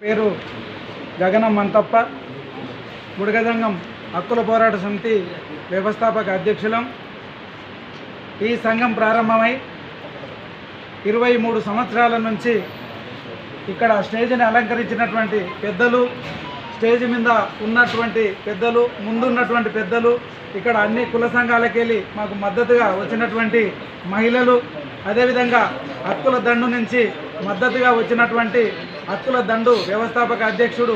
పేరు గగనం మంతప్ప. బుడగజంగం హక్కుల పోరాట సమితి వ్యవస్థాపక అధ్యక్షులం. ఈ సంఘం ప్రారంభమై 23 సంవత్సరాల నుంచి ఇక్కడ స్టేజ్ని అలంకరించినటువంటి పెద్దలు, స్టేజ్ మీద ఉన్నటువంటి పెద్దలు, ముందున్నటువంటి పెద్దలు, ఇక్కడ అన్ని కుల సంఘాలకు వెళ్ళి మాకు మద్దతుగా వచ్చినటువంటి మహిళలు, అదేవిధంగా హక్కుల దండు నుంచి మద్దతుగా వచ్చినటువంటి హక్కుల దండు వ్యవస్థాపక అధ్యక్షుడు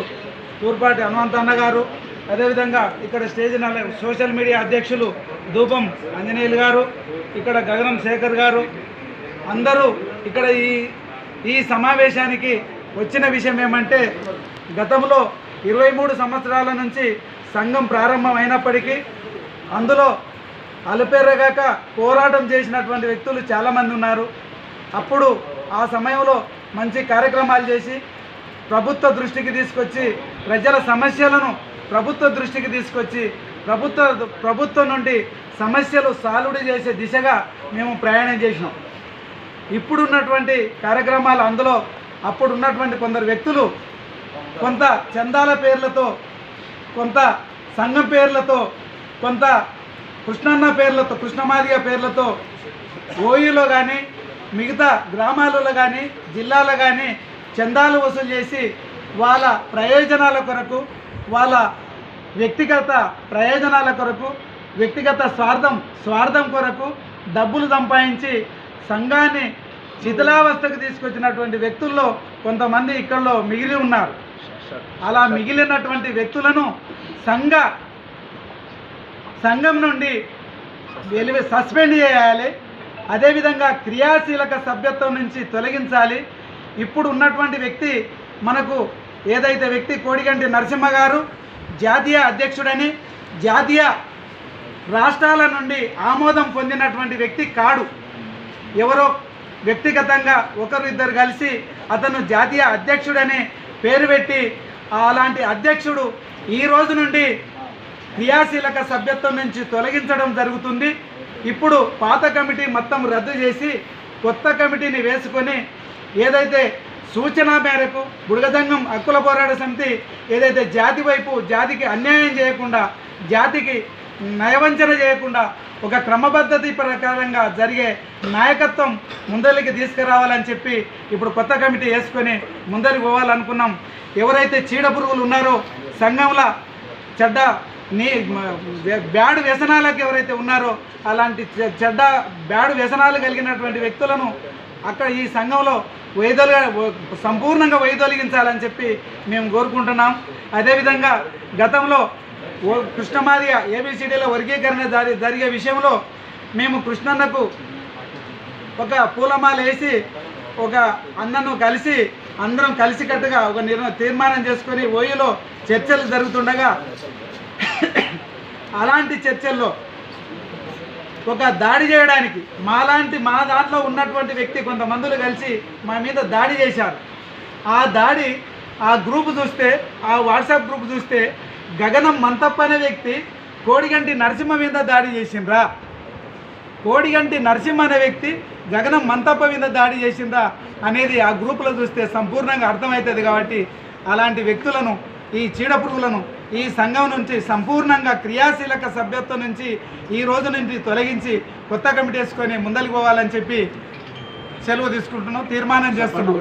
తూర్పాటి హనుమంతన్న గారు, అదేవిధంగా ఇక్కడ స్టేజ్ సోషల్ మీడియా అధ్యక్షులు ధూపం ఆంజనేయులు గారు, ఇక్కడ గగనం శేఖర్ గారు, అందరూ ఇక్కడ ఈ సమావేశానికి వచ్చిన విషయం ఏమంటే, గతంలో 23 సంవత్సరాల నుంచి సంఘం ప్రారంభమైనప్పటికీ అందులో అలుపెరగాక పోరాటం చేసినటువంటి వ్యక్తులు చాలామంది ఉన్నారు. అప్పుడు ఆ సమయంలో మంచి కార్యక్రమాలు చేసి ప్రభుత్వ దృష్టికి తీసుకొచ్చి ప్రజల సమస్యలను ప్రభుత్వ దృష్టికి తీసుకొచ్చి ప్రభుత్వం నుండి సమస్యలు సాల్వ్ చేసే దిశగా మేము ప్రయాణం చేసినాం. ఇప్పుడున్నటువంటి కార్యక్రమాలు అందులో అప్పుడు ఉన్నటువంటి కొందరు వ్యక్తులు కొంత చందాల పేర్లతో, కొంత సంఘం పేర్లతో, కొంత కృష్ణన్న పేర్లతో, కృష్ణమాదిగ పేర్లతో ఓయూలో కానీ మిగతా గ్రామాలలో కానీ జిల్లాలో కానీ చందాలు వసూలు చేసి వాళ్ళ ప్రయోజనాల కొరకు, వాళ్ళ వ్యక్తిగత ప్రయోజనాల కొరకు, వ్యక్తిగత స్వార్థం కొరకు డబ్బులు సంపాదించి సంఘాన్ని శిథిలావస్థకు తీసుకొచ్చినటువంటి వ్యక్తుల్లో కొంతమంది ఇక్కడలో మిగిలి ఉన్నారు. అలా మిగిలినటువంటి వ్యక్తులను సంఘం నుండి సస్పెండ్ చేయాలి. అదేవిధంగా క్రియాశీలక సభ్యత్వం నుంచి తొలగించాలి. ఇప్పుడు ఉన్నటువంటి వ్యక్తి మనకు ఏదైతే వ్యక్తి కోడిగంటి నరసింహ గారు జాతీయ అధ్యక్షుడని, జాతీయ రాష్ట్రాల నుండి ఆమోదం పొందినటువంటి వ్యక్తి కాడు. ఎవరో వ్యక్తిగతంగా ఒకరు ఇద్దరు కలిసి అతను జాతీయ అధ్యక్షుడని పేరు పెట్టి అలాంటి అధ్యక్షుడు ఈ రోజు నుండి క్రియాశీలక సభ్యత్వం నుంచి తొలగించడం జరుగుతుంది. ఇప్పుడు పాత కమిటీ మొత్తం రద్దు చేసి కొత్త కమిటీని వేసుకొని ఏదైతే సూచన మేరకు బుడగజంగం హక్కుల పోరాట సమితి ఏదైతే జాతి వైపు, జాతికి అన్యాయం చేయకుండా, జాతికి నయవంచన చేయకుండా ఒక క్రమపద్ధతి ప్రకారంగా జరిగే నాయకత్వం ముందరికి తీసుకురావాలని చెప్పి ఇప్పుడు కొత్త కమిటీ వేసుకొని ముందరికి పోవాలనుకున్నాం. ఎవరైతే చీడ పురుగులు ఉన్నారో సంఘంలో బ్యాడ్ వ్యసనాలకు ఎవరైతే ఉన్నారో అలాంటి బ్యాడ్ వ్యసనాలు కలిగినటువంటి వ్యక్తులను అక్కడ ఈ సంఘంలో సంపూర్ణంగా వైదొలిగించాలని చెప్పి మేము కోరుకుంటున్నాం. అదేవిధంగా గతంలో కృష్ణమాదిగ ఏబిసిడీల వర్గీకరణ జరిగే విషయంలో మేము కృష్ణన్నకు ఒక పూలమాల వేసి ఒక అన్నను కలిసి అందరం కలిసికట్టుగా ఒక తీర్మానం చేసుకొని ఓయూలో చర్చలు జరుగుతుండగా అలాంటి చర్చల్లో ఒక దాడి చేయడానికి మా దాంట్లో ఉన్నటువంటి వ్యక్తి కొంతమందులు కలిసి మా మీద దాడి చేశారు. ఆ గ్రూప్ చూస్తే, ఆ వాట్సాప్ గ్రూప్ చూస్తే గగనం మంతప్ప అనే వ్యక్తి కోడిగంటి నరసింహ మీద దాడి చేసిండ్రా, కోడిగంటి నరసింహ అనే వ్యక్తి గగనం మంతప్ప మీద దాడి చేసిండ్రా అనేది ఆ గ్రూపులో చూస్తే సంపూర్ణంగా అర్థమవుతుంది. కాబట్టి అలాంటి వ్యక్తులను, ఈ చీడపురుగులను ఈ సంఘం నుంచి సంపూర్ణంగా క్రియాశీలక సభ్యత్వం నుంచి ఈ రోజు నుంచి తొలగించి కొత్త కమిటీ వేసుకొని ముందరికి పోవాలని చెప్పి సెలవు తీసుకుంటున్నాం, తీర్మానం చేస్తున్నాం.